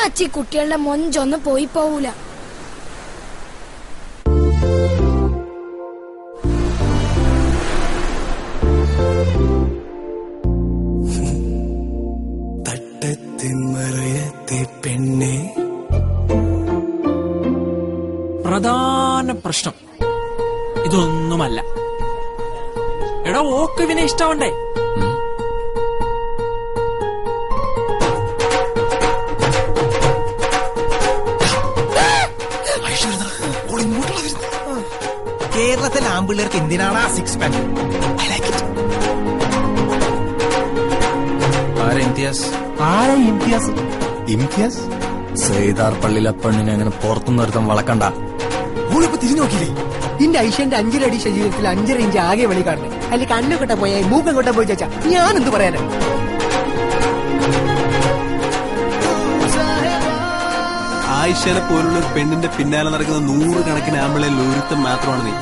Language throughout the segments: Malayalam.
അച്ചി കുട്ടികളുടെ മൊഞ്ചൊന്നും പോയി പോവൂല. പെണ്ണെ പ്രധാന പ്രശ്നം ഇതൊന്നുമല്ല. എടാ ഓക്ക് ഇവനെ ഇഷ്ടമുണ്ടേ. കേരളത്തിലെ ആമ്പിള്ളേർക്ക് എന്തിനാണ് ആ 6 പാക്ക്? ഇംതിയാസ് സൈദാർ പള്ളിയിലെ പെണ്ണിനെ അങ്ങനെ പുറത്തുനിന്ന് ഒരുത്തം വളക്കണ്ട. ഓളിപ്പോ തിരിഞ്ഞു നോക്കിയില്ലേ? ഇന്റെ ഐഷ്യന്റെ 5 അടി ശരീരത്തിൽ 5.5 ഇഞ്ച് ആകെ വെളി കാണുന്നത്. അതിൽ കണ്ണുകൊട്ട പോയാൽ മൂക്കം കൊട്ട പോയി ചോച്ചാ ഞാൻ എന്ത് പറയാനാ? ആയിഷനെ പോലുള്ള ഒരു പെണ്ണിന്റെ പിന്നാലെ നടക്കുന്ന 100 കണക്കിന് ആമ്പിളയിൽ ഒരുത്തം മാത്രമാണ് നീ.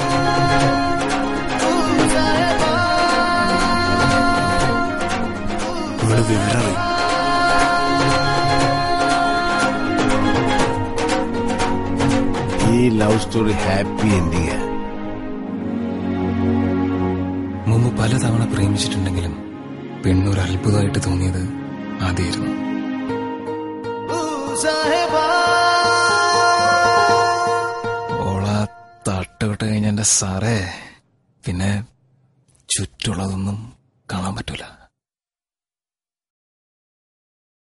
വിവരം ഈ ലവ് സ്റ്റോറി ഹാപ്പി എൻഡിങ്. മുമ്പ് പലതവണ പ്രേമിച്ചിട്ടുണ്ടെങ്കിലും പെണ്ണൊരു അത്ഭുതമായിട്ട് തോന്നിയത് ആദ്യമായിരുന്നു. ഓള തട്ടുവിട്ട് കഴിഞ്ഞ എന്റെ സാറേ പിന്നെ ചുറ്റുള്ളതൊന്നും കാണാൻ പറ്റൂല.